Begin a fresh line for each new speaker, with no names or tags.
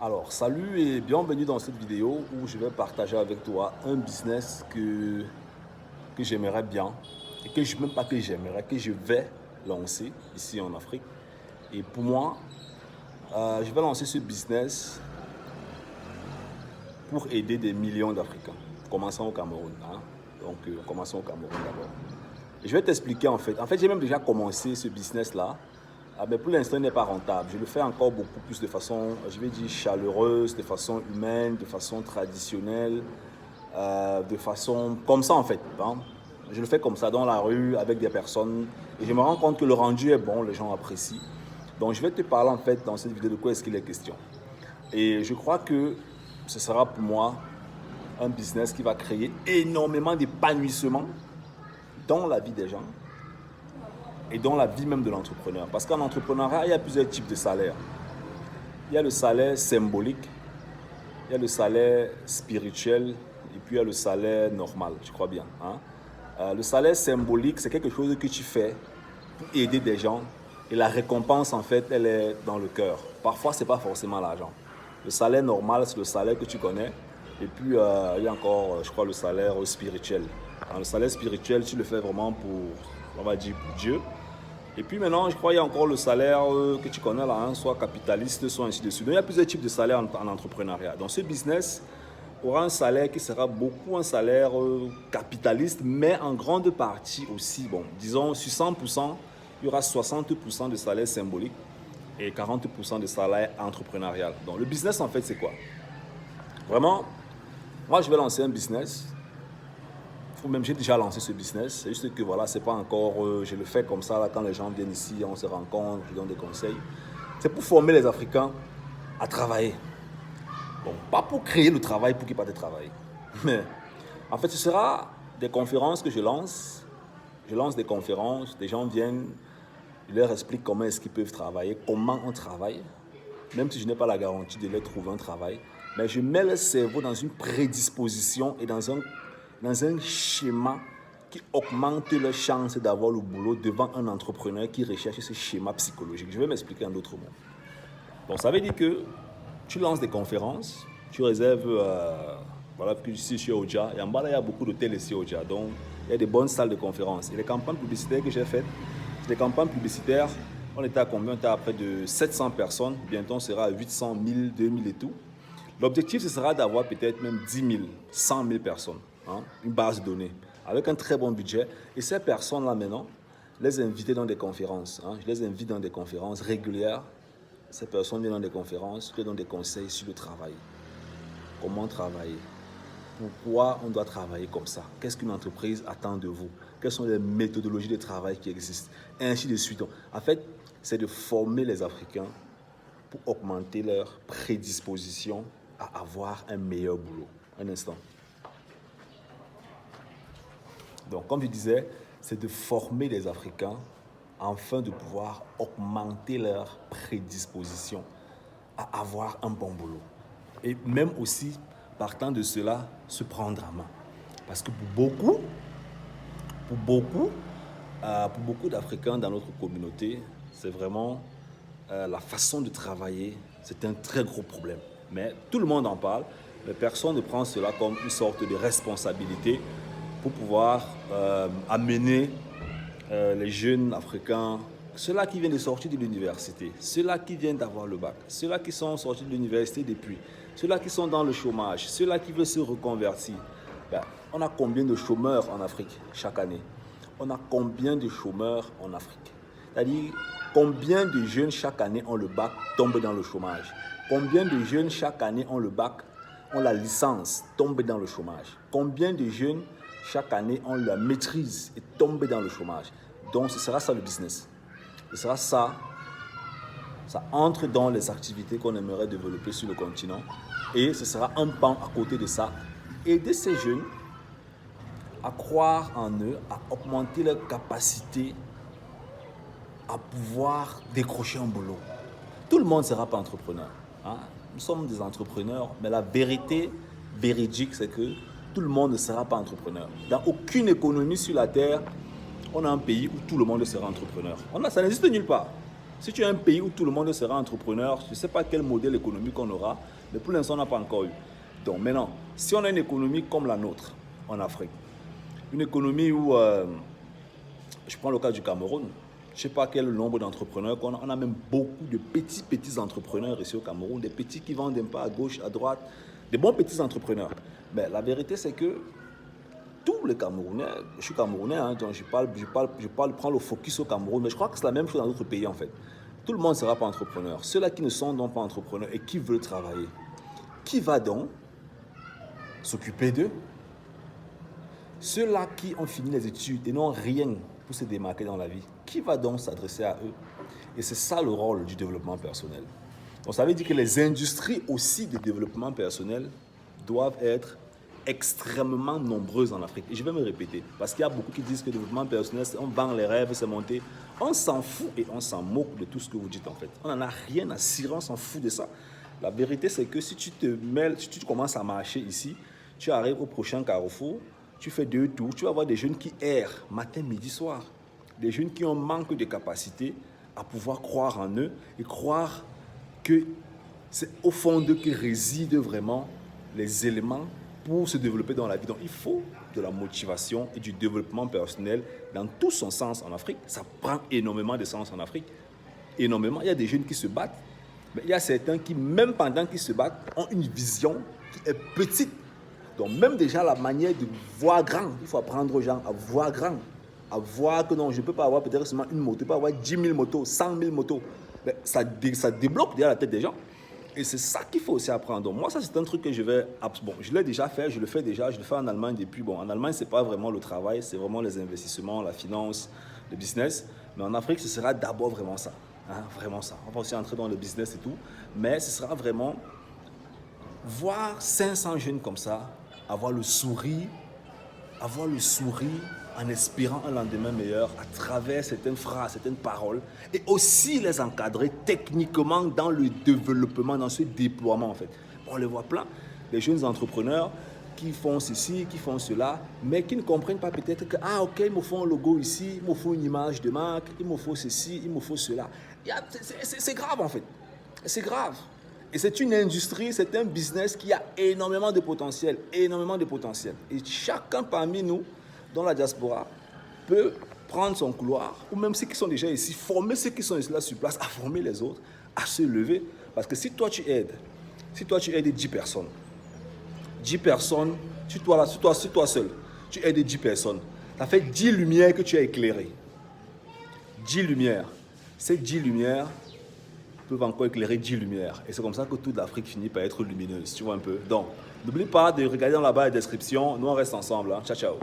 Alors, salut et bienvenue dans cette vidéo où je vais partager avec toi un business que j'aimerais bien et que je, même pas que j'aimerais, que je vais lancer ici en Afrique. Et pour moi, je vais lancer ce business pour aider des millions d'Africains, commençant au Cameroun, hein. Donc, commençons au Cameroun d'abord. Et je vais t'expliquer en fait. En fait, j'ai même déjà commencé ce business-là. Mais pour l'instant, il n'est pas rentable. Je le fais encore beaucoup plus de façon, je vais dire, chaleureuse, de façon humaine, de façon traditionnelle, de façon comme ça en fait, hein. Je le fais comme ça dans la rue avec des personnes et je me rends compte que le rendu est bon, les gens apprécient. Donc je vais te parler en fait dans cette vidéo de quoi est-ce qu'il est question. Et je crois que ce sera pour moi un business qui va créer énormément d'épanouissement dans la vie des gens et dans la vie même de l'entrepreneur. Parce qu'en entrepreneuriat, il y a plusieurs types de salaires. Il y a le salaire symbolique, il y a le salaire spirituel et puis il y a le salaire normal, je crois bien, hein. Le salaire symbolique, c'est quelque chose que tu fais pour aider des gens et la récompense, en fait, elle est dans le cœur. Parfois, ce n'est pas forcément l'argent. Le salaire normal, c'est le salaire que tu connais. Et puis, il y a encore, je crois, le salaire spirituel. Le salaire spirituel, tu le fais vraiment pour, on va dire, pour Dieu. Et puis maintenant, je crois qu'il y a encore le salaire que tu connais là, hein, soit capitaliste, soit ainsi de suite. Donc, il y a plusieurs types de salaires en entrepreneuriat. Dans ce business, aura un salaire qui sera beaucoup un salaire capitaliste, mais en grande partie aussi, bon, disons sur 100%, il y aura 60% de salaire symbolique et 40% de salaire entrepreneurial. Donc le business en fait c'est quoi? Vraiment, moi je vais lancer un business, ou même j'ai déjà lancé ce business, c'est juste que voilà, c'est pas encore, je le fais comme ça, là, quand les gens viennent ici, on se rencontre, je donne des conseils. C'est pour former les Africains à travailler. Bon, pas pour créer le travail pour qu'ils partent travailler. Mais en fait, ce sera des conférences que je lance. Je lance des conférences, des gens viennent, je leur explique comment est-ce qu'ils peuvent travailler, comment on travaille, même si je n'ai pas la garantie de leur trouver un travail. Mais je mets le cerveau dans une prédisposition et dans un schéma qui augmente leurs chances d'avoir le boulot devant un entrepreneur qui recherche ce schéma psychologique. Je vais m'expliquer en d'autres mots. Donc ça veut dire que tu lances des conférences, tu réserves, voilà, que ici je suis au Oja, et en bas là, il y a beaucoup d'hôtels ici au Oja, donc il y a des bonnes salles de conférences. Et les campagnes publicitaires que j'ai faites, c'est des campagnes publicitaires, on était à combien? On était à près de 700 personnes, bientôt on sera à 800, 1000, 2000 et tout. L'objectif, ce sera d'avoir peut-être même 10 000, 100 000 personnes, hein, une base de données, avec un très bon budget. Et ces personnes-là maintenant, les inviter dans des conférences, hein, je les invite dans des conférences régulières. Ces personnes viennent dans des conférences, je donne des conseils sur le travail. Comment travailler? Pourquoi on doit travailler comme ça? Qu'est-ce qu'une entreprise attend de vous? Quelles sont les méthodologies de travail qui existent? Et ainsi de suite. En fait, c'est de former les Africains pour augmenter leur prédisposition à avoir un meilleur boulot. Un instant. Donc, comme je disais, c'est de former les Africains afin de pouvoir augmenter leur prédisposition à avoir un bon boulot. Et même aussi, partant de cela, se prendre en main. Parce que pour beaucoup d'Africains dans notre communauté, c'est vraiment la façon de travailler, c'est un très gros problème. Mais tout le monde en parle, mais personne ne prend cela comme une sorte de responsabilité pour pouvoir amener les jeunes Africains, ceux-là qui viennent de sortir de l'université, ceux-là qui viennent d'avoir le bac, ceux-là qui sont sortis de l'université depuis, ceux-là qui sont dans le chômage, ceux-là qui veulent se reconvertir. Ben, on a combien de chômeurs en Afrique chaque année? On a combien de chômeurs en Afrique? C'est-à-dire, combien de jeunes chaque année ont le bac, tombent dans le chômage? Combien de jeunes chaque année ont le bac, ont la licence, tombent dans le chômage? Combien de jeunes chaque année ont la maîtrise et tombent dans le chômage? Donc ce sera ça le business. Ce sera ça. Ça entre dans les activités qu'on aimerait développer sur le continent. Et ce sera un pan à côté de ça. Aider ces jeunes à croire en eux, à augmenter leur capacité à pouvoir décrocher un boulot. Tout le monde ne sera pas entrepreneur, hein. Nous sommes des entrepreneurs, mais la vérité véridique, c'est que tout le monde ne sera pas entrepreneur. Dans aucune économie sur la Terre, on a un pays où tout le monde sera entrepreneur. Ça n'existe nulle part. Si tu as un pays où tout le monde sera entrepreneur, je ne sais pas quel modèle économique on aura, mais pour l'instant, on n'a pas encore eu. Donc maintenant, si on a une économie comme la nôtre en Afrique, une économie où, je prends le cas du Cameroun, je ne sais pas quel nombre d'entrepreneurs qu'on a. On a même beaucoup de petits entrepreneurs ici au Cameroun, des petits qui vendent un peu à gauche, à droite, des bons petits entrepreneurs. Mais la vérité, c'est que tous les Camerounais, je suis Camerounais, hein, donc prends le focus au Cameroun, mais je crois que c'est la même chose dans d'autres pays en fait. Tout le monde ne sera pas entrepreneur. Ceux-là qui ne sont donc pas entrepreneurs et qui veulent travailler, qui va donc s'occuper d'eux? Ceux-là qui ont fini les études et n'ont rien pour se démarquer dans la vie, qui va donc s'adresser à eux? Et c'est ça le rôle du développement personnel. Donc ça veut dire que les industries aussi de développement personnel doivent être extrêmement nombreuses en Afrique. Et je vais me répéter, parce qu'il y a beaucoup qui disent que le développement personnel, on vend les rêves, c'est monté. On s'en fout et on s'en moque de tout ce que vous dites en fait. On n'en a rien à cirer, on s'en fout de ça. La vérité, c'est que si tu te mêles, si tu commences à marcher ici, tu arrives au prochain carrefour, tu fais 2 tours, tu vas voir des jeunes qui errent matin, midi, soir. Des jeunes qui ont manque de capacité à pouvoir croire en eux et croire que c'est au fond d'eux que résident vraiment les éléments pour se développer dans la vie. Donc il faut de la motivation et du développement personnel dans tout son sens en Afrique. Ça prend énormément de sens en Afrique. Énormément. Il y a des jeunes qui se battent, mais il y a certains qui, même pendant qu'ils se battent, ont une vision qui est petite. Donc même déjà la manière de voir grand, il faut apprendre aux gens à voir grand, à voir que non, je ne peux pas avoir peut-être seulement une moto, je peux avoir 10 000 motos, 100 000 motos. Mais ça débloque déjà la tête des gens. Et c'est ça qu'il faut aussi apprendre. Donc moi, ça, c'est un truc que je vais... Bon, je l'ai déjà fait, je le fais déjà, je le fais en Allemagne depuis. Bon, en Allemagne, ce n'est pas vraiment le travail, c'est vraiment les investissements, la finance, le business. Mais en Afrique, ce sera d'abord vraiment ça. Hein, vraiment ça. On va aussi entrer dans le business et tout. Mais ce sera vraiment voir 500 jeunes comme ça, avoir le sourire en espérant un lendemain meilleur à travers certaines phrases, certaines paroles, et aussi les encadrer techniquement dans le développement, dans ce déploiement en fait. On les voit plein, des jeunes entrepreneurs qui font ceci, qui font cela, mais qui ne comprennent pas peut-être que, ah ok, il me faut un logo ici, il me faut une image de marque, il me faut ceci, il me faut cela. C'est grave en fait, c'est grave. Et c'est une industrie, c'est un business qui a énormément de potentiel, énormément de potentiel. Et chacun parmi nous, dans la diaspora, peut prendre son couloir, ou même ceux qui sont déjà ici, former ceux qui sont là sur place, à former les autres, à se lever. Parce que si toi tu aides 10 personnes, 10 personnes, sur toi seul, tu aides 10 personnes, ça fait 10 lumières que tu as éclairées. 10 lumières. Ces 10 lumières peuvent encore éclairer 10 lumières. Et c'est comme ça que toute l'Afrique finit par être lumineuse, tu vois un peu. Donc, n'oublie pas de regarder dans la barre de description. Nous, on reste ensemble. Hein. Ciao, ciao.